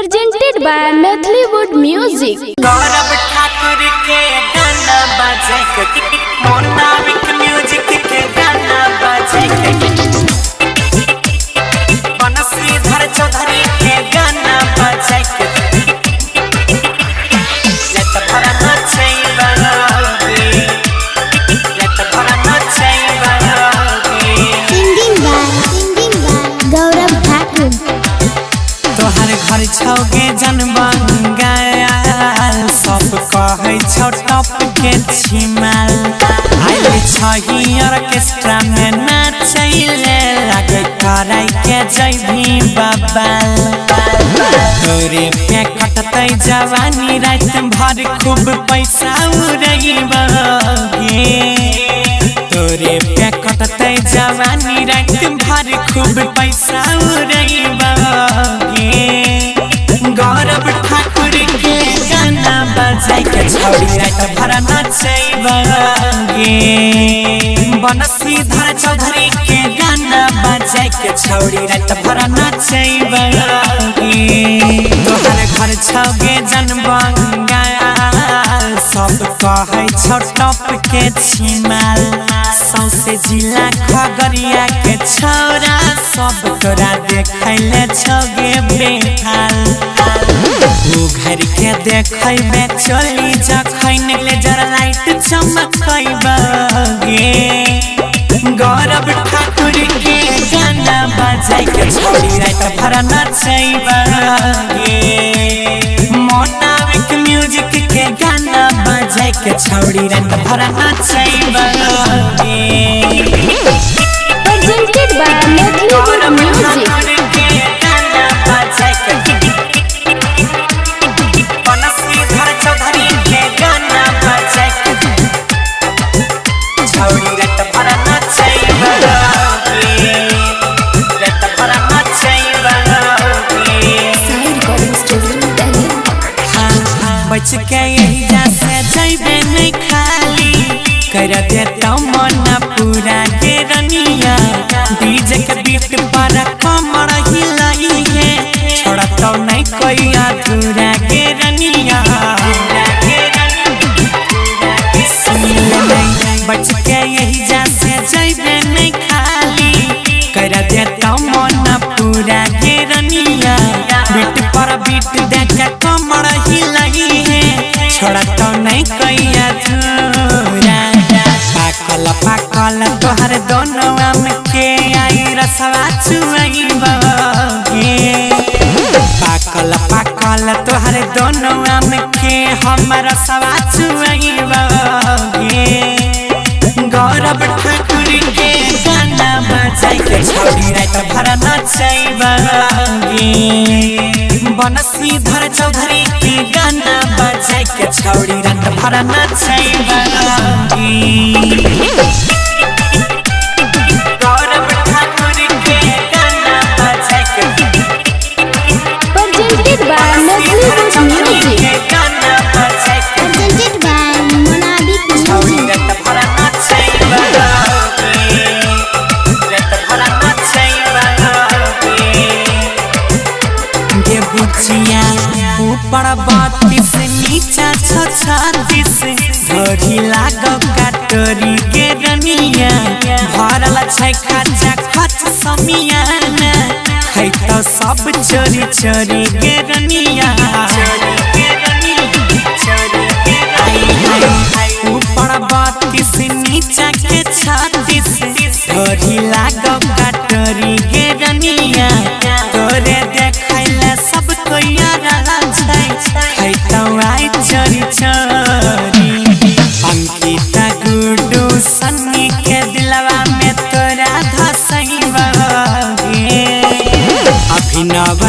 presented by Methlyword Music। गौरव ठाकुर के गाना बजे मोनाविक म्यूजिक के गाना बजे बनसीधर चौधरी के गाना बजे लत भरना चाहिए लत भरना चाहिए सिंगिंग बाय गौरव ठाकुर। तोहर घर छौगे जनबन गया सब कहे छौ टॉप के छिमाल आइल छही ऑर्केस्ट्रा में नाचैले लगे कराई के जइभी बबाल तोरे पे कटतै जवानी रात भर खूब पैसा उड़ैबगे तोरे पे कटतै जवानी रात भर खूब पैसा उड़ैबगे गौरव ठाकुर के गाना बजाय के छौड़ी रात भर नचैबगे बनसीधर चौधरी के गाना बजाय के छौड़ी रात भर नचैबगे तोहर घर छौगे जनबंगाल सब कहे छौ टॉप के छिमाल सौसे जिला खगड़िया के छौरा सब तोरा देखैले छौगे बेहाल तू घर के देखैबे चली जखैन लेजर लाइट चमकैबगे गौरव ठाकुर के गाना बजाय के छौड़ी रात भर नचैबगे मोनाविक म्यूजिक के गाना बजाय के छौड़ी रात भर नचैबगे presented by Methlyword Music। Bansidhar Chaudhary के गाना बजाय के छौड़ी रात भर नचैबगे रात भर नचैबगे बच के यही से जइबे नहीं खाली कर देता मन पूरा के रनिया डीजे के बीट पर कमर हिलाई है छोड़ा तो नहीं कोई अधूरा के रनिया बच के यही से जइबे नहीं खाली कर देता मन पूरा के रनिया बीट पर बीट देख कमर हिलाई है छोड़ा तो नहीं कोई अधूरा पाकल पाकल तोहर दोनों आम के आई रसवा चुआइबगे पाकल पाकल तोहर दोनों आम के हम रसवा चुआइबगे गौरव ठाकुर के गाना बजाय के छौड़ी रात भर नचैबगे बनसीधर चौधरी के गाना बजाय के छौड़ी रात भर नचैबगे गौरव ठाकुर के गाना बजाय के presented by Methlyword Music। गाना बजाय के presented by मोनाविक छौड़ी म्यूजिक। रात भर नचैबगे रात भर नचैबगे बुचिया ऊपर 32 नीचा 36 धरी लागो काटरी के रनिया भरल छै खचा खच समियाना है तो सब चोरी चोरी के रनिया ऊपर 32 नीचा के 36 धरी लागो काटरी के रनिया तोरे देखैले सब कोई है तो आई चोरी चोरी अंकिता गुड्डू सन्नी के दिलवा में तोरा धसैबगे अभिनव